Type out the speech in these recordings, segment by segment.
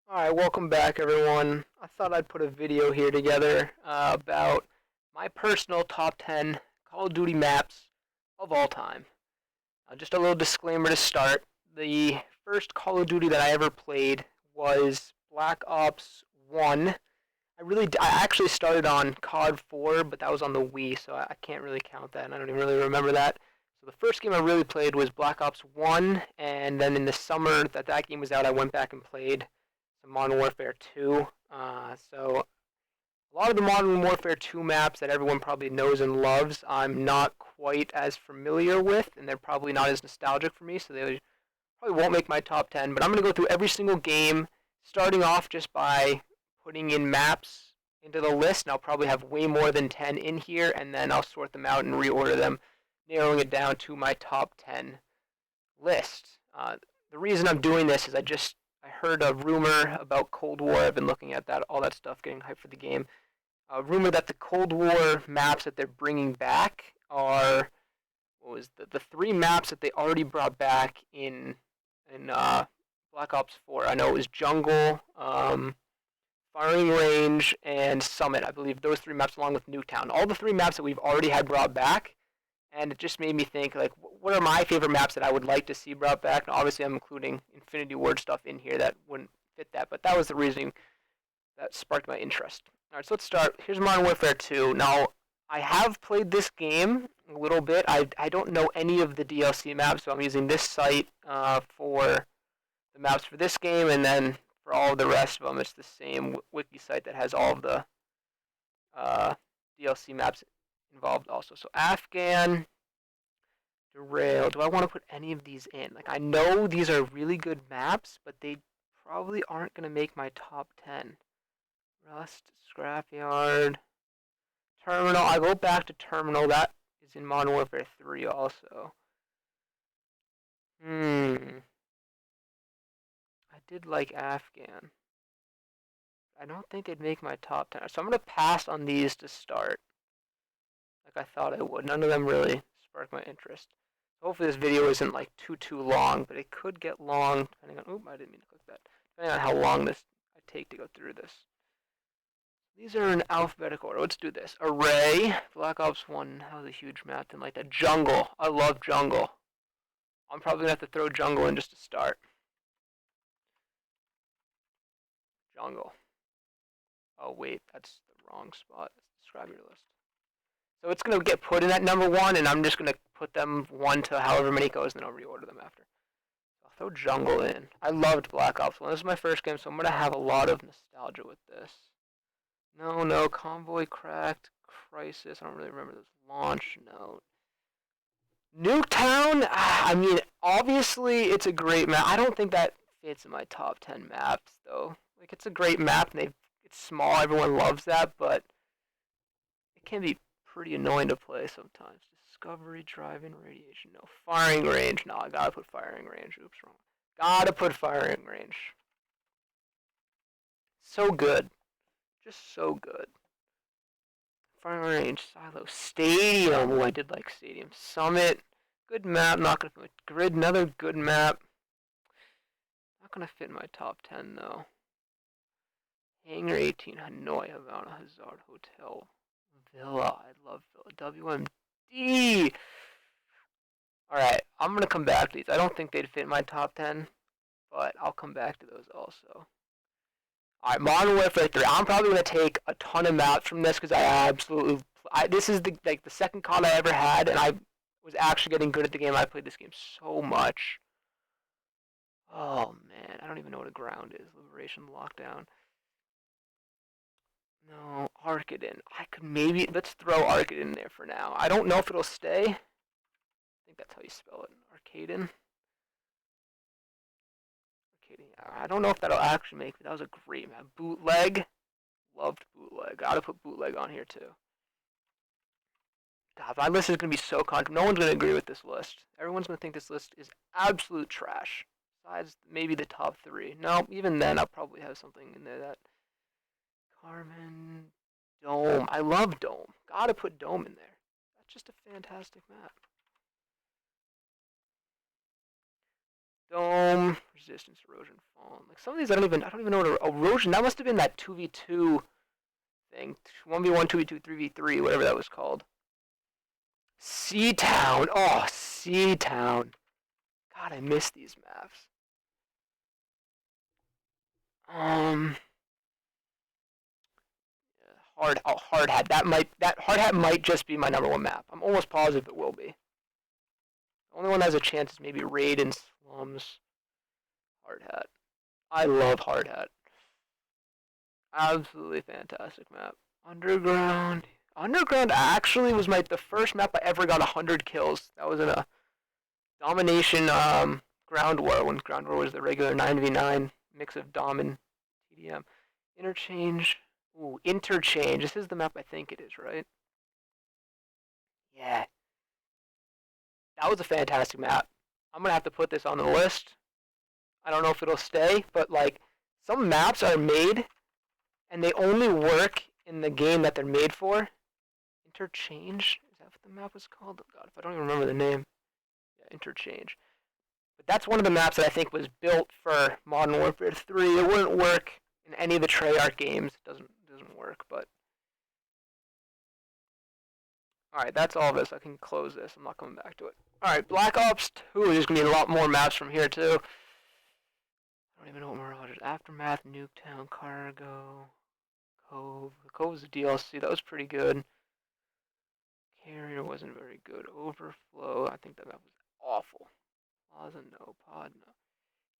Alright, welcome back everyone. I thought I'd put a video here together about my personal top 10 Call of Duty maps of all time. Just a little disclaimer to start. The first Call of Duty that I ever played was Black Ops 1. I actually started on COD 4, but that was on the Wii, so I can't really count that, and I don't even really remember that. So the first game I really played was Black Ops 1, and then in the summer that game was out, I went back and played some Modern Warfare 2. So a lot of the Modern Warfare 2 maps that everyone probably knows and loves, I'm not quite as familiar with, and they're probably not as nostalgic for me, so they probably won't make my top 10. But I'm going to go through every single game, starting off just by putting in maps into the list, and I'll probably have way more than 10 in here, and then I'll sort them out and reorder them, narrowing it down to my top 10 list. The reason I'm doing this is I heard a rumor about Cold War. I've been looking at that, all that stuff, getting hyped for the game. A rumor that the Cold War maps that they're bringing back are the three maps that they already brought back in Black Ops 4. I know it was Jungle, Firing Range, and Summit. I believe those three maps, along with Nuketown. All the three maps that we've already had brought back, and it just made me think, like, what are my favorite maps that I would like to see brought back? And obviously, I'm including Infinity Ward stuff in here that wouldn't fit that, but that was the reasoning that sparked my interest. All right, so let's start. Here's Modern Warfare 2. Now, I have played this game a little bit. I don't know any of the DLC maps, so I'm using this site for the maps for this game, and then for all of the rest of them, it's the same wiki site that has all of the DLC maps involved also. So Afghan, Derail. Do I want to put any of these in? Like, I know these are really good maps, but they probably aren't going to make my top 10. Rust, Scrapyard, Terminal. I go back to Terminal. That is in Modern Warfare 3 also. I did like Afghan. I don't think they'd make my top 10. So I'm going to pass on these to start. Like I thought I would. None of them really sparked my interest. Hopefully this video isn't like too long, but it could get long depending on. Oop, I didn't mean to click that. Depending on how long this I take to go through this. These are in alphabetical order. Let's do this. Array, Black Ops 1. That was a huge map. Didn't like that. Jungle. I love Jungle. I'm probably gonna have to throw Jungle in just to start. Jungle. Oh wait, that's the wrong spot. Describe your list. So it's gonna get put in at number 1, and I'm just gonna put them 1 to however many it goes, and then I'll reorder them after. I'll throw Jungle in. I loved Black Ops 1. This is my first game, so I'm gonna have a lot of nostalgia with this. No, Convoy cracked. Crisis. I don't really remember this. Launch. No. Nuketown. I mean, obviously it's a great map. I don't think that fits in my top 10 maps though. Like, it's a great map, and it's small. Everyone loves that, but it can be pretty annoying to play sometimes. Discovery, drive-in, radiation. No. Firing range. No, I gotta put firing range. Oops, wrong. Gotta put firing range. So good. Just so good. Firing range. Silo. Stadium. Oh, I did like Stadium. Summit. Good map. Not gonna put Grid. Another good map. Not gonna fit in my top 10 though. Hangar 18. Hanoi. Havana. Hazard Hotel. Villa. I love Villa. WMD. Alright, I'm going to come back to these. I don't think they'd fit my top 10, but I'll come back to those also. Alright, Modern Warfare 3. I'm probably going to take a ton of maps from this because this is the second COD I ever had, and I was actually getting good at the game. I played this game so much. Oh, man. I don't even know what a ground is. Liberation Lockdown. No, Arkaden. Let's throw Arkaden in there for now. I don't know if it'll stay. I think that's how you spell it. Arkaden. I don't know if that'll actually make it. That was a great map. Bootleg. Loved Bootleg. Gotta put Bootleg on here too. God, my list is gonna be so no one's gonna agree with this list. Everyone's gonna think this list is absolute trash. Besides maybe the top 3. No, even then I'll probably have something in there that Carmen. Dome. I love Dome. Gotta put Dome in there. That's just a fantastic map. Dome, resistance, erosion, fallen. Like some of these, I don't even know what erosion. That must have been that 2v2 thing. 1v1, 2v2, 3v3, whatever that was called. Seatown. Oh, Seatown. God, I miss these maps. Hard hat. That hard hat might just be my #1 map. I'm almost positive it will be. The only one that has a chance is maybe Raid and Slums. Hard hat. I love hard hat. Absolutely fantastic map. Underground. Underground actually was the first map I ever got 100 kills. That was in a domination ground war, when ground war was the regular 9v9 mix of dom and TDM. Interchange. Ooh, Interchange. This is the map I think it is, right? Yeah. That was a fantastic map. I'm gonna have to put this on the list. I don't know if it'll stay, but like some maps are made and they only work in the game that they're made for. Interchange? Is that what the map was called? Oh god, if I don't even remember the name. Yeah, Interchange. But that's one of the maps that I think was built for Modern Warfare 3. It wouldn't work in any of the Treyarch games. It doesn't work, but alright, that's all of this. I can close this. I'm not coming back to it. Alright, Black Ops 2. There's gonna be a lot more maps from here too. I don't even know what Mirage is. Aftermath, Nuketown, Cargo, Cove. Cove was a DLC. That was pretty good. Carrier wasn't very good. Overflow. I think that map was awful. Plaza, no. Pod, no.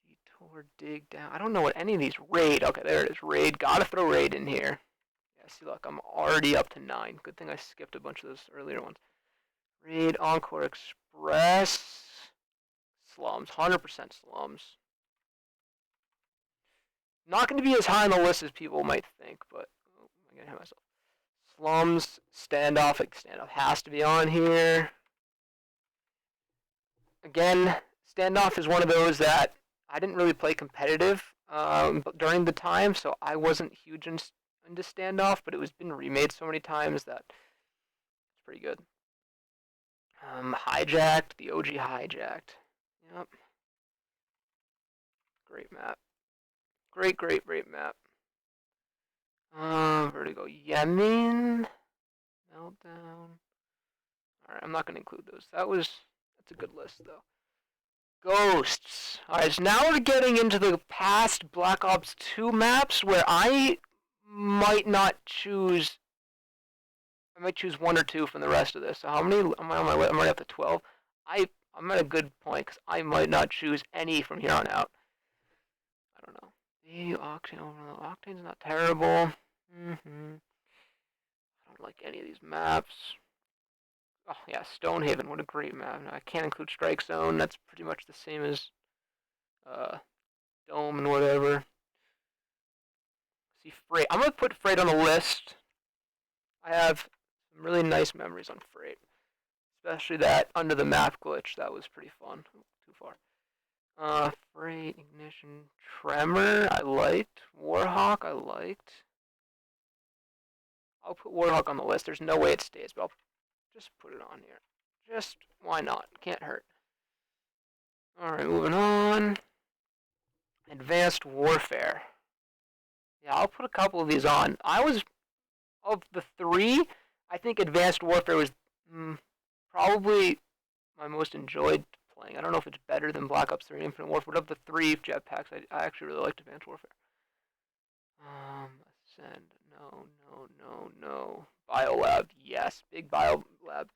Detour, Dig Down. I don't know what any of these. Raid. Okay, there it is. Raid. Gotta throw Raid in here. Yeah, see, look, I'm already up to 9. Good thing I skipped a bunch of those earlier ones. Raid, Encore Express. Slums. 100% Slums. Not going to be as high on the list as people might think, but oh, I'm going to hit myself. Slums, Standoff. Like, Standoff has to be on here. Again, Standoff is one of those that I didn't really play competitive during the time, so I wasn't huge into Standoff, but it was been remade so many times that it's pretty good. Hijacked, the OG Hijacked. Yep. Great map. Great map. Vertigo. Yemen. Meltdown. Alright, I'm not going to include those. That's a good list, though. Ghosts. Alright, so now we're getting into the past Black Ops 2 maps where I might not choose. I might choose 1 or 2 from the rest of this. So how many? Am I on my way? I'm already up to 12. I'm at a good point because I might not choose any from here on out. I don't know. The Octane's not terrible. I don't like any of these maps. Oh yeah, Stonehaven, what a great map. Now, I can't include Strike Zone. That's pretty much the same as Dome and whatever. See, Freight. I'm gonna put Freight on the list. I have some really nice memories on Freight, especially that under the map glitch. That was pretty fun. Too far. Freight, Ignition, Tremor, I liked. Warhawk, I liked. I'll put Warhawk on the list. There's no way it stays, but I'll just put it on here. Just, why not? Can't hurt. Alright, moving on. Advanced Warfare. Yeah, I'll put a couple of these on. Of the 3, I think Advanced Warfare was probably my most enjoyed playing. I don't know if it's better than Black Ops 3 and Infinite Warfare, but of the 3 jetpacks, I actually really liked Advanced Warfare. Ascend. No. Biolab, yes. Big Biolab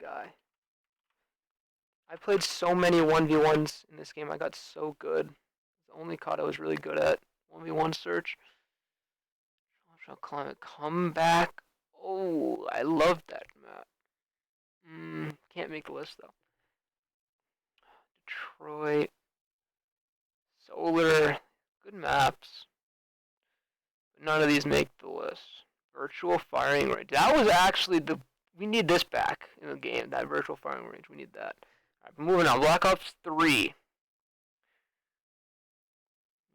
guy. I played so many 1v1s in this game. I got so good. It's the only COD I was really good at. 1v1 search. Climate Comeback. Oh, I loved that map. Can't make the list, though. Detroit. Solar. Good maps. But none of these make the list. Virtual firing range. That was actually we need this back in the game. That virtual firing range. We need that. Alright, moving on. Black Ops 3.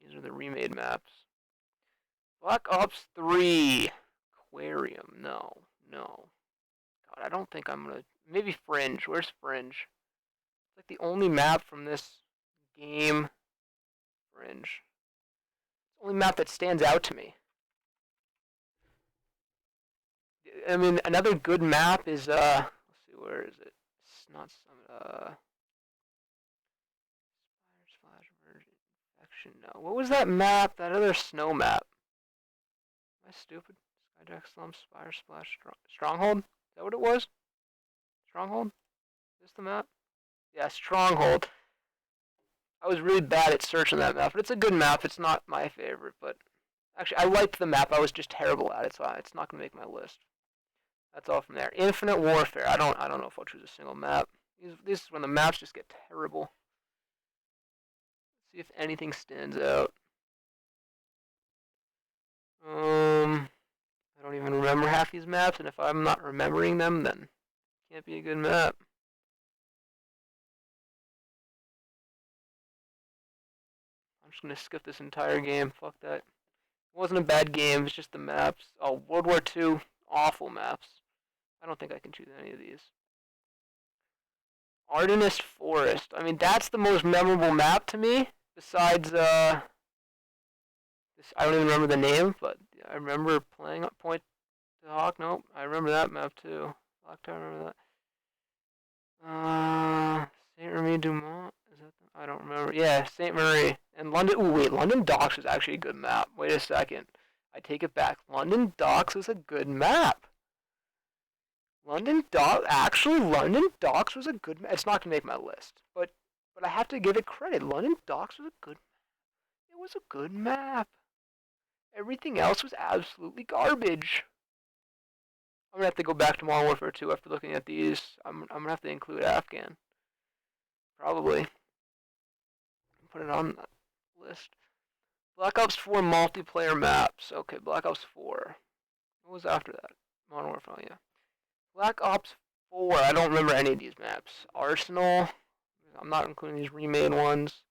These are the remade maps. Black Ops 3. Aquarium. No. God, I don't think I'm gonna. Maybe Fringe. Where's Fringe? It's like the only map from this game Fringe. It's the only map that stands out to me. I mean, another good map is, let's see, where is it? It's not, Splash, Virgin, Infection, no. What was that map? That other snow map? Am I stupid? Skyjack, Slum, Spire, Splash, Stronghold? Is that what it was? Stronghold? Is this the map? Yeah, Stronghold. I was really bad at searching that map, but it's a good map. It's not my favorite, but actually, I liked the map. I was just terrible at it, so it's not gonna make my list. That's all from there. Infinite Warfare. I don't know if I'll choose a single map. This is when the maps just get terrible. Let's see if anything stands out. I don't even remember half these maps, and if I'm not remembering them, then it can't be a good map. I'm just gonna skip this entire game. Fuck that. It wasn't a bad game. It's just the maps. Oh, World War II. Awful maps. I don't think I can choose any of these. Ardenist Forest. I mean, that's the most memorable map to me. Besides, this, I don't even remember the name, but I remember playing Point to Hawk. Nope, I remember that map too. Lock Tower, I remember that. Saint Remy Dumont. Is that? I don't remember. Yeah, Saint Marie and London. Ooh, wait, London Docks was actually a good map. Wait a second. I take it back. London Docks was a good map. London Docks was a good map. It's not gonna make my list, but I have to give it credit. London Docks was a good. It was a good map. Everything else was absolutely garbage. I'm gonna have to go back to Modern Warfare 2 after looking at these. I'm gonna have to include Afghan. Probably. Put it on that list. Black Ops 4 multiplayer maps. Okay, Black Ops 4. What was after that? Modern Warfare, yeah. Black Ops 4. I don't remember any of these maps. Arsenal. I'm not including these remade ones.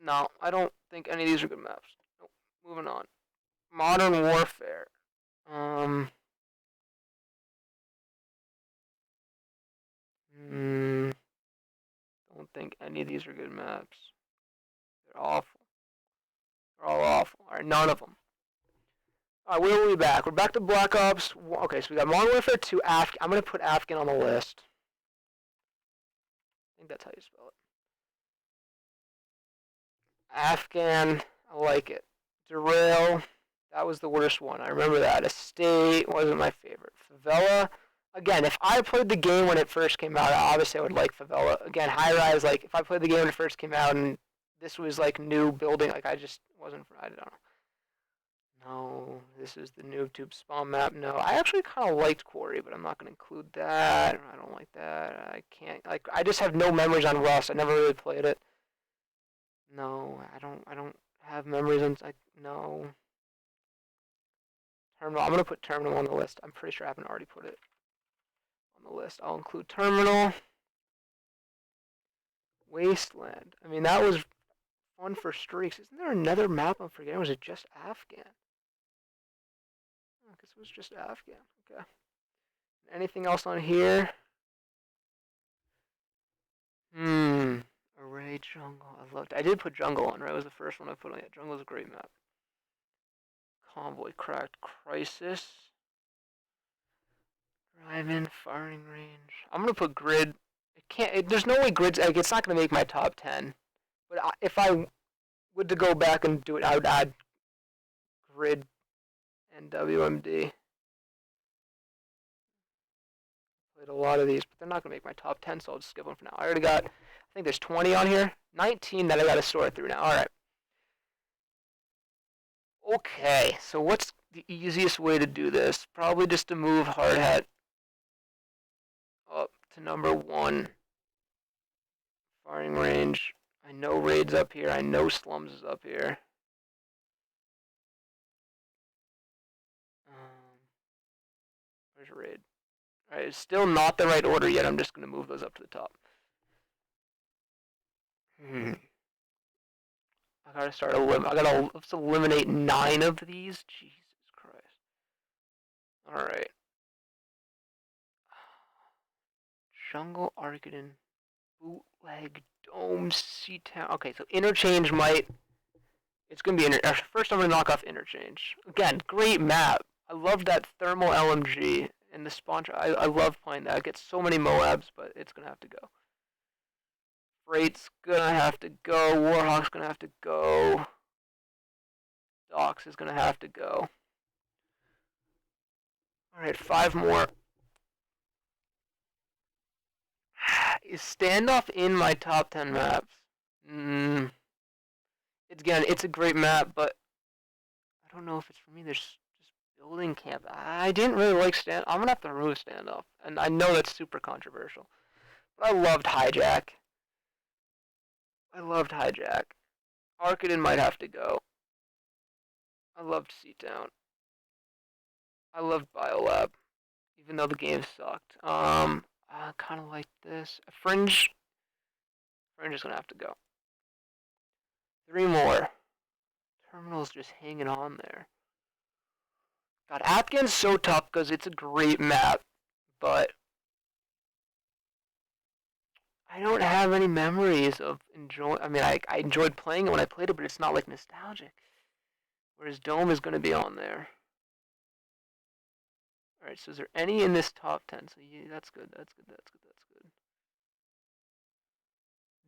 No, I don't think any of these are good maps. Nope. Moving on. Modern Warfare. Don't think any of these are good maps. They're awful. They're all awful. Alright, none of them. Alright, where are we back? We're back to Black Ops. Okay, so we got Modern Warfare 2, Afghan. I'm going to put Afghan on the list. I think that's how you spell it. Afghan, I like it. Derail, that was the worst one. I remember that. Estate wasn't my favorite. Favela, again, if I played the game when it first came out, obviously I would like Favela. Again, High Rise, like, if I played the game when it first came out and this was, like, new building, like, I just wasn't, I don't know. No, this is the noob tube spawn map. No, I actually kind of liked Quarry, but I'm not going to include that. I don't like that. I can't, like, I just have no memories on Rust. I never really played it. No, I don't have memories on, like, no. Terminal, I'm going to put Terminal on the list. I'm pretty sure I haven't already put it on the list. I'll include Terminal. Wasteland. I mean, that was fun for streaks. Isn't there another map I'm forgetting? Was it just Afghan? I guess it was just Afghan. Okay. Anything else on here? Array Jungle. I did put Jungle on, right? It was the first one I put on. Yeah, Jungle's a great map. Convoy Cracked. Crisis. Drive-in, firing range. I'm gonna put Grid. There's no way Grid's, like, it's not gonna make my top 10. But if I were to go back and do it, I would add Grid and WMD. Played a lot of these, but they're not gonna make my top 10, so I'll just skip them for now. I already got, I think there's 20 on here. 19 that I gotta sort through now. Alright. Okay, so what's the easiest way to do this? Probably just to move Hard Hat up to number 1. Firing range. I know Raid's up here. I know Slums is up here. Where's Raid? Alright, it's still not the right order yet. I'm just going to move those up to the top. I gotta start let's eliminate 9 of these. Jesus Christ. Alright. Jungle Arcadon. Bootleg Dome Seatown. Okay, so Interchange might. It's gonna be first. I'm gonna knock off Interchange again. Great map. I love that thermal LMG and the sponsor. I love playing that. It gets so many Moabs, but it's gonna have to go. Freight's gonna have to go. Warhawk's gonna have to go. Docks is gonna have to go. Alright, 5 more. Is Standoff in my top 10 maps? It's a great map, but I don't know if it's for me. There's just building camp. I didn't really like Standoff. I'm gonna have to remove Standoff, and I know that's super controversial, but I loved Hijack. Arkaden might have to go. I loved Seatown. I loved Biolab, even though the game sucked. I kind of like this. Fringe is gonna have to go. 3 more. Terminal's just hanging on there. God, Afghan's so tough because it's a great map, but I don't have any memories of enjoying. I mean, I enjoyed playing it when I played it, but it's not like nostalgic. Whereas Dome is going to be on there. All right, so is there any in this top 10? So yeah, that's good.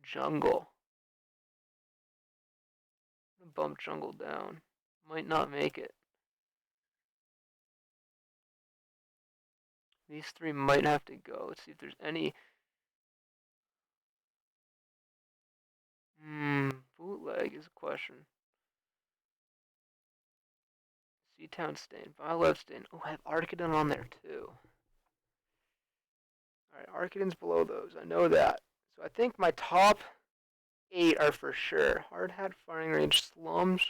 Jungle. I'm gonna bump Jungle down. Might not make it. These 3 might have to go. Let's see if there's any. Bootleg is a question. Seatown Stain, Violet Stain. Oh, I have Arkaden on there too. Alright, Arkaden's below those. I know that. So I think my top 8 are for sure. Hard Hat, Firing Range, Slums,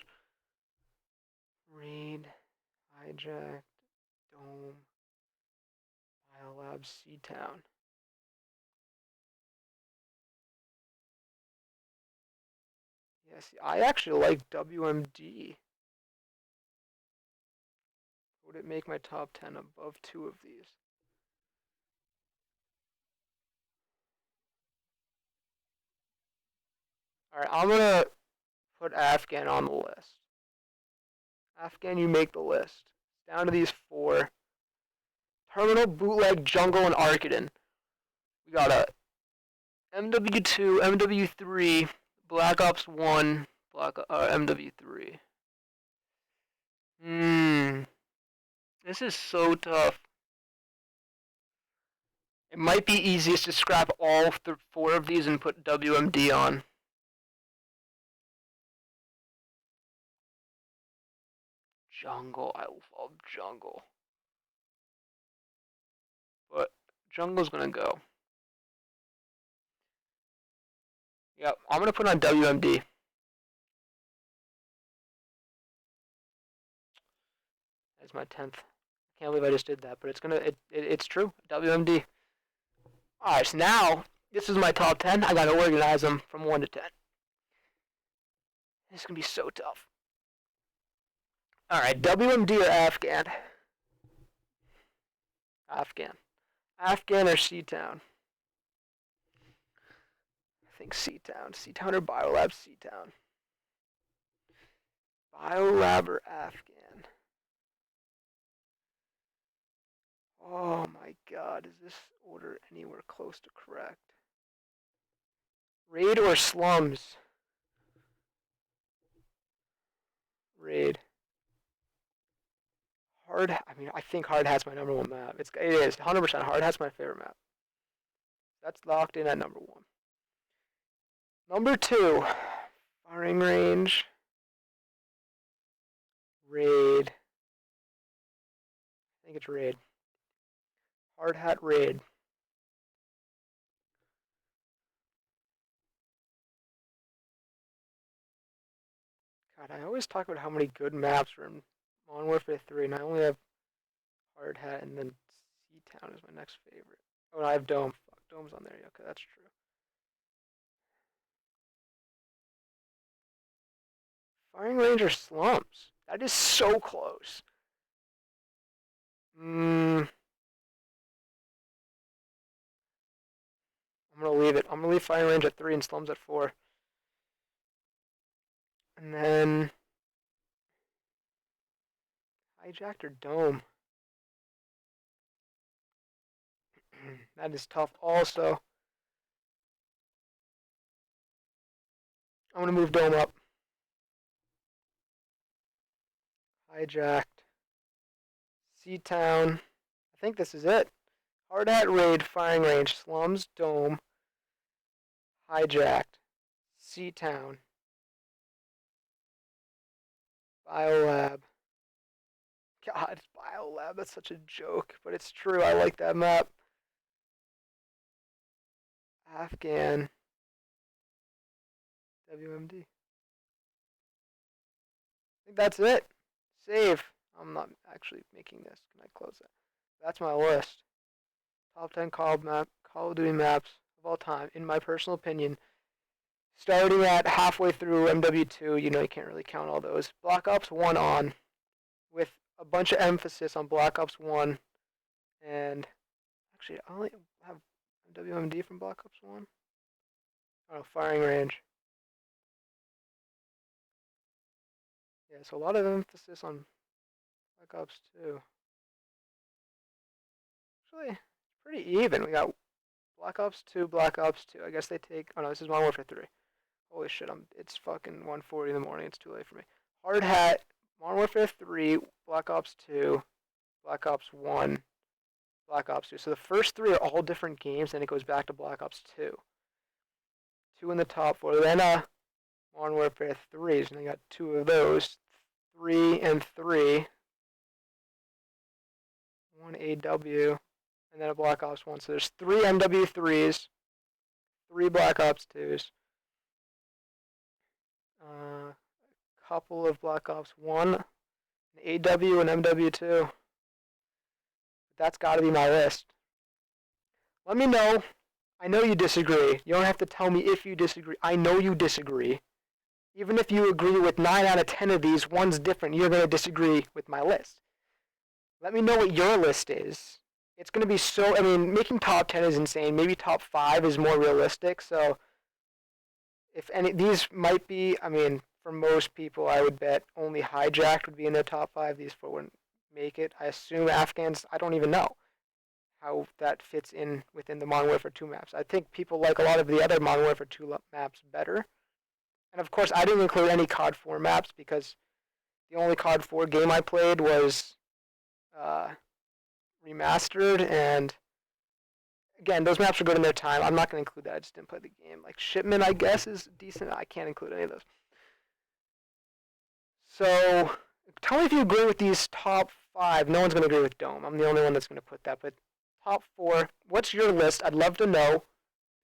Raid, Hijack, Dome, Biolab, Seatown. Yes, I actually like WMD. Would it make my top 10 above 2 of these? Alright, I'm gonna put Afghan on the list. Afghan, you make the list. Down to these 4. Terminal, Bootleg, Jungle, and Arkaden. We got a MW2, MW3, Black Ops 1, MW3. This is so tough. It might be easiest to scrap all 4 of these and put WMD on. Jungle, I love Jungle. But Jungle's gonna go. Yep, I'm gonna put on WMD. That's my 10th. I can't believe I just did that, but it's true. WMD. Alright, so now this is my top 10. I gotta organize them from 1 to 10. This is gonna be so tough. Alright, WMD or Afghan? Afghan or Seatown? I think Seatown. Seatown or Biolab? Seatown. Biolab or Afghan? Oh my god, is this order anywhere close to correct? Raid or Slums? Raid. Hard, I think Hard Hat's my number 1 map. It is 100%. Hard Hat's my favorite map. That's locked in at number 1. Number 2, Firing Range. Raid. I think it's Raid. Hard Hat, Raid. God, I always talk about how many good maps are in Modern Warfare 3, and I only have Hard Hat, and then Seatown is my next favorite. Oh, and I have Dome. Fuck, Dome's on there. Okay, that's true. Firing Range or Slums? That is so close. I'm I'm going to leave it. I'm going to leave firing range at 3 and slums at 4. And then hijacked or dome. That is tough also. I'm going to move dome up. Hijacked. C-Town. I think this is it. Hard hat raid, firing range, slums, dome, hijacked, C-Town, Biolab. God, Biolab, that's such a joke, but it's true. I like that map. Afghan, WMD. I think that's it. Save. I'm not actually making this. Can I close that? That's my list. Top 10 Call of Duty maps of all time, in my personal opinion. Starting at halfway through MW2, you know you can't really count all those. Black Ops 1 on, with a bunch of emphasis on Black Ops 1. And actually, I only have WMD from Black Ops 1. Oh, firing range. Yeah, so a lot of emphasis on Black Ops 2. Actually, it's pretty even. We got Black Ops 2, Black Ops 2. I guess they take. Oh no, this is Modern Warfare 3. Holy shit, it's fucking 1:40 in the morning. It's too late for me. Hard hat, Modern Warfare 3, Black Ops 2, Black Ops 1, Black Ops 2. So the first 3 are all different games, and it goes back to Black Ops 2. 2 in the top 4. Then Modern Warfare 3, and I got 2 of those. 3 and 3. 1 AW, and then a Black Ops 1. So there's 3 MW3s, 3 Black Ops 2s, a couple of Black Ops 1, an AW, and MW2. That's got to be my list. Let me know. I know you disagree. You don't have to tell me if you disagree. I know you disagree. Even if you agree with 9 out of 10 of these, one's different, you're going to disagree with my list. Let me know what your list is. It's going to be so, I mean, making top 10 is insane. Maybe top 5 is more realistic. So if any, these might be, I mean, for most people, I would bet only hijacked would be in the top 5. These 4 wouldn't make it. I assume Afghans, I don't even know how that fits in within the Modern Warfare 2 maps. I think people like a lot of the other Modern Warfare 2 maps better. And of course, I didn't include any COD 4 maps because the only COD 4 game I played was remastered, and again, those maps are good in their time. I'm not going to include that. I just didn't play the game. Like Shipment, I guess, is decent. I can't include any of those. So tell me if you agree with these top 5. No one's going to agree with Dome. I'm the only one that's going to put that. But top 4, what's your list? I'd love to know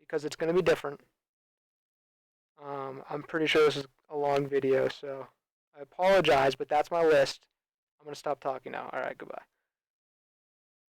because it's going to be different. I'm pretty sure this is a long video, so I apologize, but that's my list. I'm going to stop talking now. All right, goodbye.